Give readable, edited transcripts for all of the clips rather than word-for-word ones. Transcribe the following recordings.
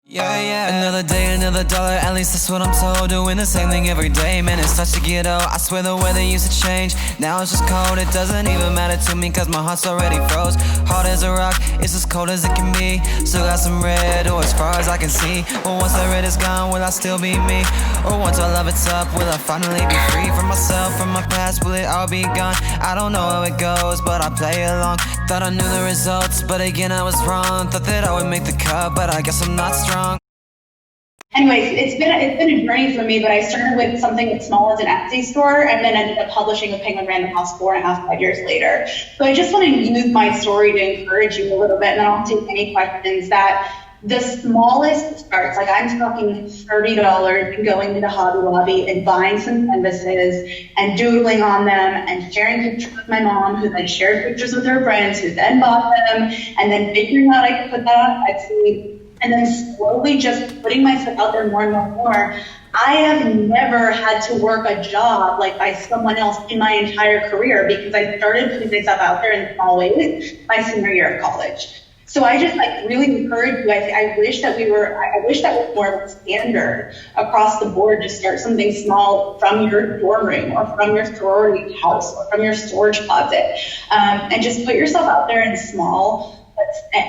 Yeah, another day, another dollar, at least that's what I'm told. Doing the same thing every day, man, it starts to get old. I swear the weather used to change, now it's just cold. It doesn't even matter to me, cause my heart's already froze. Hard as a rock, it's as cold as it can be. Still got some red, or as far as I can see. But once that red is gone, will I still be me? Or once all of it's up, will I finally be free from myself, from my past, will it all be gone? I don't know how it goes, but I play along. Thought I knew the results, but again I was wrong. Thought that I would make the cut, but I guess I'm not strong. Anyways, it's been a journey for me, but I started with something as small as an Etsy store and then ended up publishing with Penguin Random House 5 years later. So I just want to use my story to encourage you a little bit, and then I'll take any questions. That the smallest starts, like I'm talking $30 and going into Hobby Lobby and buying some canvases and doodling on them and sharing pictures with my mom, who then shared pictures with her friends, who then bought them, and then figuring out I could put that on Etsy. And then slowly just putting myself out there more and more and more. I have never had to work a job like by someone else in my entire career, because I started putting myself out there in small ways my senior year of college. So I just really encourage you. I wish that was more of a standard across the board to start something small from your dorm room or from your sorority house or from your storage closet, and just put yourself out there in small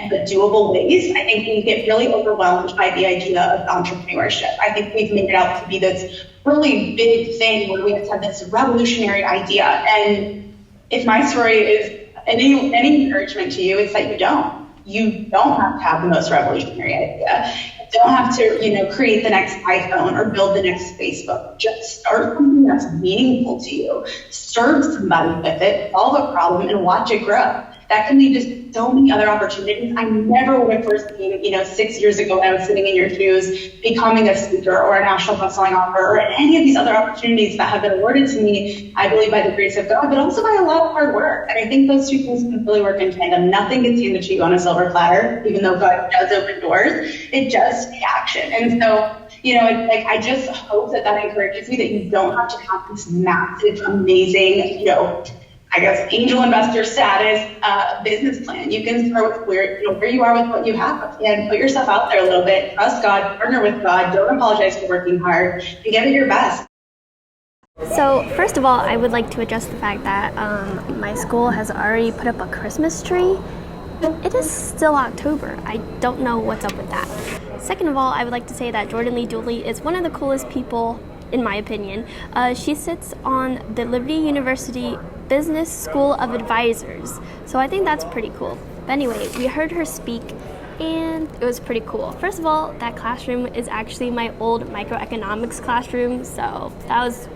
but doable ways. I think we get really overwhelmed by the idea of entrepreneurship. I think we've made it out to be this really big thing where we have this revolutionary idea. And if my story is any encouragement to you, it's that you don't. You don't have to have the most revolutionary idea. You don't have to, create the next iPhone or build the next Facebook. Just start something that's meaningful to you. Serve somebody with it, solve a problem, and watch it grow. That can lead to so many other opportunities. I never would have foreseen, 6 years ago when I was sitting in your shoes, becoming a speaker or a national best-selling author or any of these other opportunities that have been awarded to me, I believe by the grace of God, but also by a lot of hard work. And I think those two things can really work in tandem. Nothing gets handed to you on a silver platter, even though God does open doors. It does take action. And so, I just hope that encourages you, that you don't have to have this massive, amazing, angel investor status business plan. You can start with where you are with what you have, and put yourself out there a little bit. Trust God, partner with God, don't apologize for working hard, and give it your best. So first of all, I would like to address the fact that my school has already put up a Christmas tree. It is still October. I don't know what's up with that. Second of all, I would like to say that Lee Dooley is one of the coolest people, in my opinion. She sits on the Liberty University Business School of Advisors. So I think that's pretty cool. But anyway, we heard her speak and it was pretty cool. First of all, that classroom is actually my old microeconomics classroom, so that was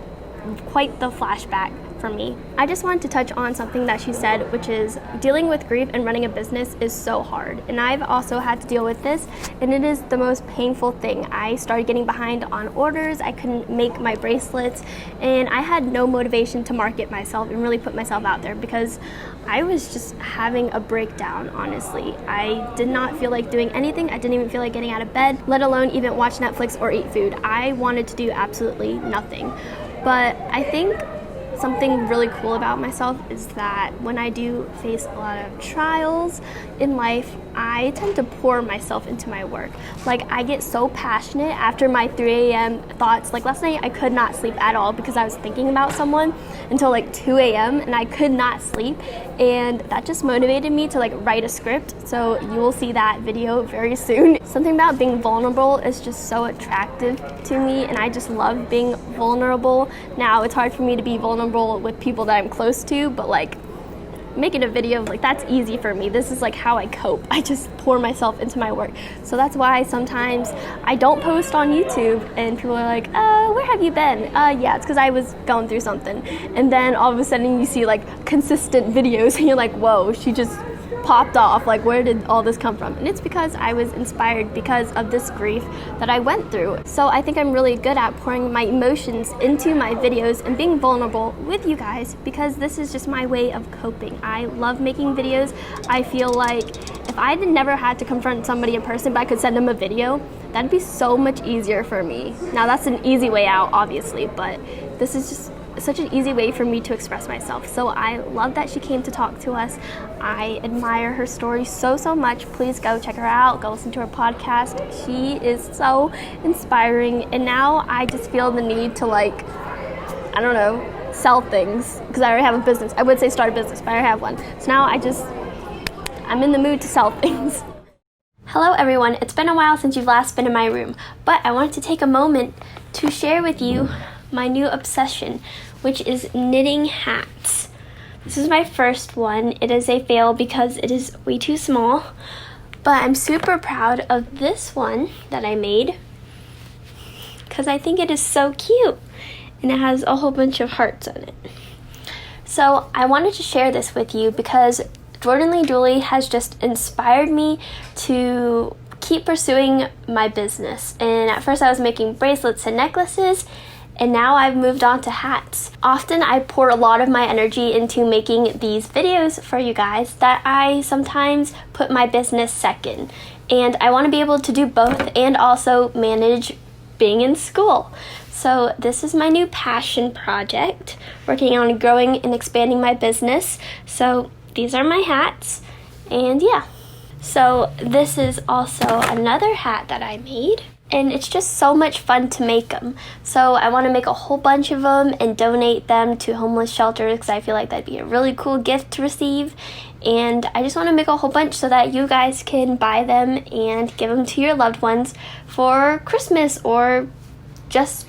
quite the flashback for me. I just wanted to touch on something that she said, which is dealing with grief and running a business is so hard. And I've also had to deal with this, and it is the most painful thing. I started getting behind on orders, I couldn't make my bracelets, and I had no motivation to market myself and really put myself out there because I was just having a breakdown, honestly. I did not feel like doing anything. I didn't even feel like getting out of bed, let alone even watch Netflix or eat food. I wanted to do absolutely nothing. But I think something really cool about myself is that when I do face a lot of trials in life, I tend to pour myself into my work. Like, I get so passionate after my 3 a.m. thoughts. Like last night, I could not sleep at all because I was thinking about someone until 2 a.m. and I could not sleep. And that just motivated me to write a script. So you will see that video very soon. Something about being vulnerable is just so attractive to me, and I just love being vulnerable. Now, it's hard for me to be vulnerable with people that I'm close to, but making a video, that's easy for me. This is how I cope. I just pour myself into my work. So that's why sometimes I don't post on YouTube and people are like, where have you been? Yeah, it's because I was going through something. And then all of a sudden you see consistent videos and you're like, whoa, she just popped off. Where did all this come from? And it's because I was inspired because of this grief that I went through. So I think I'm really good at pouring my emotions into my videos and being vulnerable with you guys, because this is just my way of coping. I love making videos. I feel like if I had never had to confront somebody in person, but I could send them a video, that'd be so much easier for me. Now that's an easy way out, obviously, but this is just such an easy way for me to express myself. So I love that she came to talk to us. I admire her story so much. Please go check her out. Go listen to her podcast. She is so inspiring. And now I just feel the need to, like, I don't know, sell things, because I already have a business. I would say start a business, but I already have one. So now I'm in the mood to sell things. Hello everyone, it's been a while since you've last been in my room, but I wanted to take a moment to share with you my new obsession, which is knitting hats. This is my first one. It is a fail because it is way too small, but I'm super proud of this one that I made because I think it is so cute and it has a whole bunch of hearts on it. So I wanted to share this with you because Lee Dooley has just inspired me to keep pursuing my business. And at first I was making bracelets and necklaces, and now I've moved on to hats. Often I pour a lot of my energy into making these videos for you guys that I sometimes put my business second. And I want to be able to do both and also manage being in school. So this is my new passion project, working on growing and expanding my business. So these are my hats, and yeah. So this is also another hat that I made, and it's just so much fun to make them. So I want to make a whole bunch of them and donate them to homeless shelters because I feel like that'd be a really cool gift to receive. And I just want to make a whole bunch so that you guys can buy them and give them to your loved ones for Christmas or just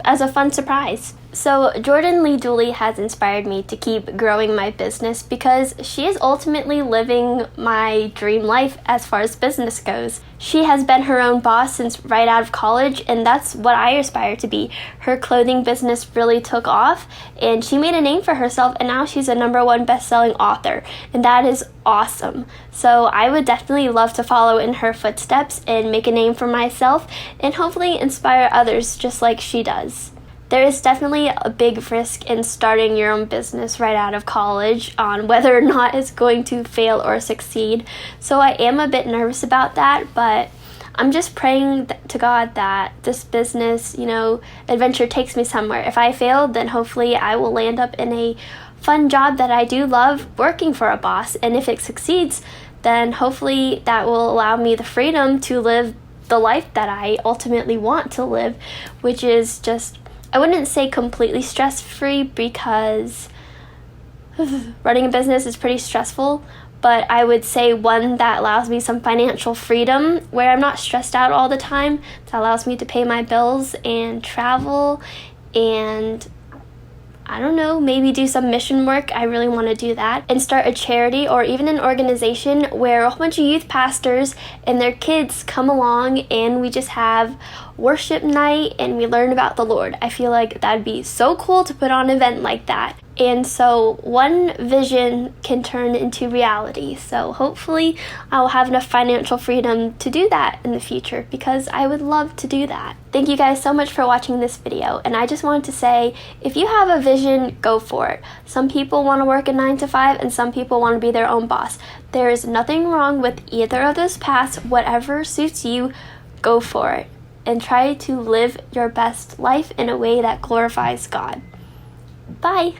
as a fun surprise. So Lee Dooley has inspired me to keep growing my business because she is ultimately living my dream life as far as business goes. She has been her own boss since right out of college, and that's what I aspire to be. Her clothing business really took off, and she made a name for herself, and now she's a #1 best-selling author, and that is awesome. So I would definitely love to follow in her footsteps and make a name for myself and hopefully inspire others just like she does. There is definitely a big risk in starting your own business right out of college on whether or not it's going to fail or succeed. So I am a bit nervous about that, but I'm just praying to God that this business, adventure takes me somewhere. If I fail, then hopefully I will land up in a fun job that I do love, working for a boss. And if it succeeds, then hopefully that will allow me the freedom to live the life that I ultimately want to live, which is just, I wouldn't say completely stress-free because running a business is pretty stressful, but I would say one that allows me some financial freedom where I'm not stressed out all the time. That allows me to pay my bills and travel and I don't know, maybe do some mission work. I really want to do that. And start a charity or even an organization where a whole bunch of youth pastors and their kids come along and we just have worship night and we learn about the Lord. I feel like that'd be so cool to put on an event like that. And so one vision can turn into reality. So hopefully I will have enough financial freedom to do that in the future because I would love to do that. Thank you guys so much for watching this video. And I just wanted to say, if you have a vision, go for it. Some people want to work a 9-to-5 and some people want to be their own boss. There is nothing wrong with either of those paths. Whatever suits you, go for it. And try to live your best life in a way that glorifies God. Bye.